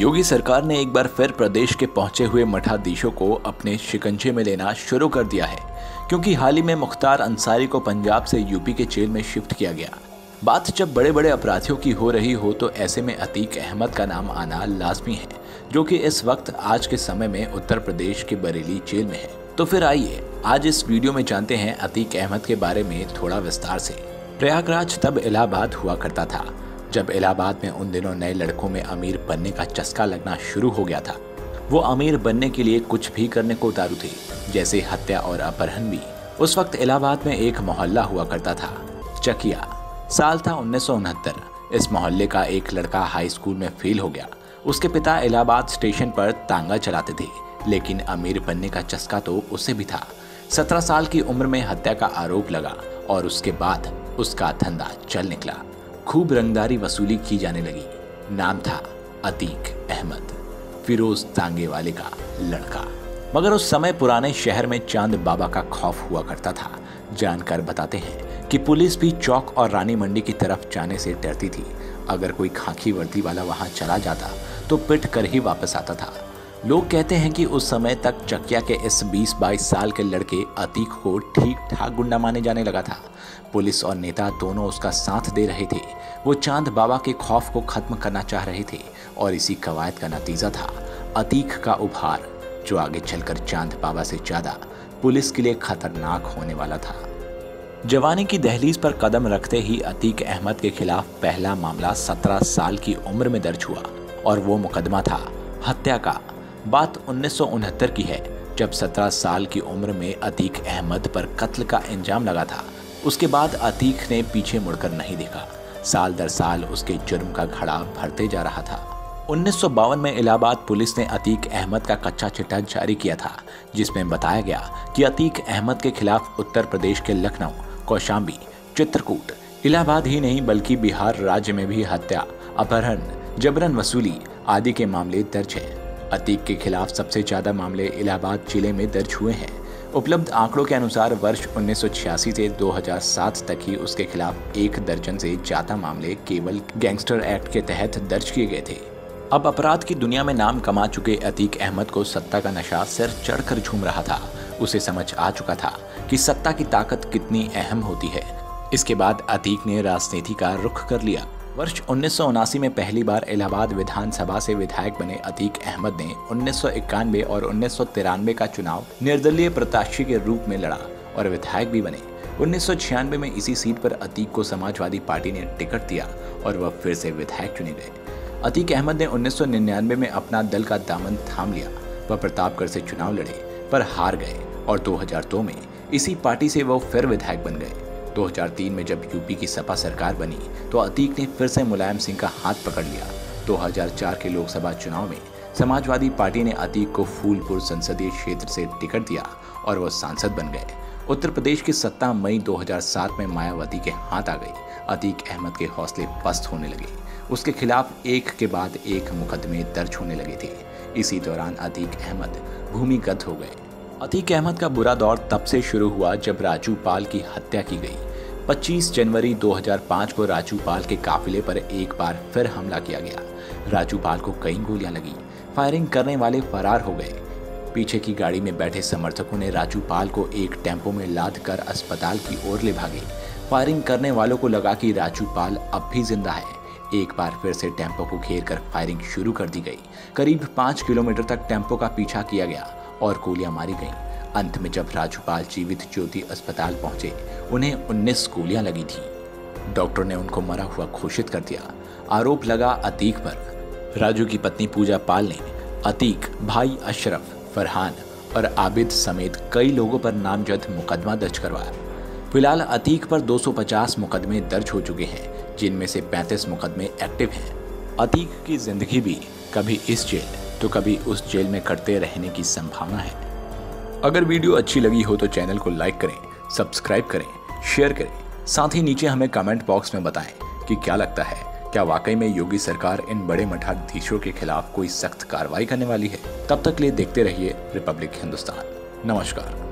योगी सरकार ने एक बार फिर प्रदेश के पहुंचे हुए मठाधीशों को अपने शिकंजे में लेना शुरू कर दिया है, क्योंकि हाल ही में मुख्तार अंसारी को पंजाब से यूपी के जेल में शिफ्ट किया गया। बात जब बड़े बड़े अपराधियों की हो रही हो तो ऐसे में अतीक अहमद का नाम आना लाजमी है, जो कि इस वक्त आज के समय में उत्तर प्रदेश के बरेली जेल में है। तो फिर आइए आज इस वीडियो में जानते हैं अतीक अहमद के बारे में थोड़ा विस्तार से। प्रयागराज तब इलाहाबाद हुआ करता था जब इलाहाबाद में उन दिनों नए लड़कों में अमीर बनने का चस्का लगना शुरू हो गया था। वो अमीर बनने के लिए कुछ भी करने को उतारू थे, जैसे हत्या और अपहरण भी। उस वक्त इलाहाबाद में एक मोहल्ला हुआ करता था, चकिया। साल था 1969। इस मोहल्ले का एक लड़का हाई स्कूल में फेल हो गया। उसके पिता इलाहाबाद स्टेशन पर तांगा चलाते थे, लेकिन अमीर बनने का चस्का तो उसे भी था। 17 साल की उम्र में हत्या का आरोप लगा और उसके बाद उसका धंधा चल निकला। खूब रंगदारी वसूली की जाने लगी। नाम था अतीक अहमद, फिरोज तांगे वाले का लड़का। मगर उस समय पुराने शहर में चांद बाबा का खौफ हुआ करता था। जानकार बताते हैं कि पुलिस भी चौक और रानी मंडी की तरफ जाने से डरती थी। अगर कोई खाकी वर्दी वाला वहां चला जाता तो पिट कर ही वापस आता था। लोग कहते हैं कि उस समय तक चकिया के इस 20-22 साल के लड़के अतीक को ठीक ठाक गुंडा माने जाने लगा था। पुलिस और नेता दोनों उसका साथ दे रहे थे। वो चांद बाबा के खौफ को खत्म करना चाह रहे थे और इसी कवायद का नतीजा था अतीक का उभार, जो आगे चलकर चांद बाबा से ज्यादा पुलिस के लिए खतरनाक होने वाला था। जवानी की दहलीज पर कदम रखते ही अतीक अहमद के खिलाफ पहला मामला 17 साल की उम्र में दर्ज हुआ और वो मुकदमा था हत्या का। बात 1969 की है, जब 17 साल की उम्र में अतीक अहमद पर कत्ल का इंजाम लगा था। उसके बाद अतीक ने पीछे मुड़कर नहीं देखा। साल दर साल उसके जुर्म का घड़ा भरते जा रहा था। 1952 में इलाहाबाद पुलिस ने अतीक अहमद का कच्चा चिट्ठा जारी किया था, जिसमें बताया गया कि अतीक अहमद के खिलाफ उत्तर प्रदेश के लखनऊ, कौशाम्बी, चित्रकूट, इलाहाबाद ही नहीं बल्कि बिहार राज्य में भी हत्या, अपहरण, जबरन वसूली आदि के मामले दर्ज हैं। अतीक के खिलाफ सबसे ज्यादा मामले इलाहाबाद जिले में दर्ज हुए हैं। उपलब्ध आंकड़ों के अनुसार वर्ष 1986 से 2007 तक ही उसके खिलाफ 1 दर्जन से ज्यादा मामले केवल गैंगस्टर एक्ट के तहत दर्ज किए गए थे। अब अपराध की दुनिया में नाम कमा चुके अतीक अहमद को सत्ता का नशा सिर चढ़कर झूम रहा था। उसे समझ आ चुका था कि सत्ता की ताकत कितनी अहम होती है। इसके बाद अतीक ने राजनीति का रुख कर लिया। वर्ष 1979 में पहली बार इलाहाबाद विधानसभा से विधायक बने अतीक अहमद ने 1991 और 1993 का चुनाव निर्दलीय प्रत्याशी के रूप में लड़ा और विधायक भी बने। 1996 में इसी सीट पर अतीक को समाजवादी पार्टी ने टिकट दिया और वह फिर से विधायक चुने गए। अतीक अहमद ने 1999 में अपना दल का दामन थाम लिया। वह प्रतापगढ़ से चुनाव लड़े पर हार गए और 2002 में इसी पार्टी से वो फिर विधायक बन गए। 2003 में जब यूपी की सपा सरकार बनी तो अतीक ने फिर से मुलायम सिंह का हाथ पकड़ लिया। 2004 के लोकसभा चुनाव में समाजवादी पार्टी ने अतीक को फूलपुर संसदीय क्षेत्र से टिकट दिया और वो सांसद बन गए। उत्तर प्रदेश की सत्ता मई 2007 में मायावती के हाथ आ गई। अतीक अहमद के हौसले पस्त होने लगे। उसके खिलाफ एक के बाद एक मुकदमे दर्ज होने लगे थे। इसी दौरान अतीक अहमद भूमिगत हो गए। अतीक अहमद का बुरा दौर तब से शुरू हुआ जब राजू पाल की हत्या की गई। 25 जनवरी 2005 को राजू पाल के काफिले पर एक बार फिर हमला किया गया। राजू पाल को कई गोलियां लगी। फायरिंग करने वाले फरार हो गए। पीछे की गाड़ी में बैठे समर्थकों ने राजू पाल को एक टेम्पो में लाद कर अस्पताल की ओर ले भागे। फायरिंग करने वालों को लगा कि राजू पाल अब भी जिंदा है। एक बार फिर से टेम्पो को घेर कर फायरिंग शुरू कर दी गई। करीब 5 किलोमीटर तक टेम्पो का पीछा किया गया और गोलियां मारी गईं। अंत में जब राजूपाल जीवित ज्योति अस्पताल पहुंचे, उन्हें 19 गोलियां लगी थी। डॉक्टर ने उनको मरा हुआ घोषित कर दिया। आरोप लगा अतीक पर। राजू की पत्नी पूजा पाल ने अतीक, भाई अशरफ, फरहान और आबिद समेत कई लोगों पर नामजद मुकदमा दर्ज करवाया। फिलहाल अतीक पर 250 मुकदमे दर्ज हो चुके हैं, जिनमें से 35 मुकदमे एक्टिव हैं। अतीक की जिंदगी भी कभी इस जेल तो कभी उस जेल में कटते रहने की संभावना है। अगर वीडियो अच्छी लगी हो तो चैनल को लाइक करें, सब्सक्राइब करें, शेयर करें। साथ ही नीचे हमें कमेंट बॉक्स में बताएं कि क्या लगता है, क्या वाकई में योगी सरकार इन बड़े मठाधीशों के खिलाफ कोई सख्त कार्रवाई करने वाली है। तब तक लिए देखते रहिए रिपब्लिक हिंदुस्तान। नमस्कार।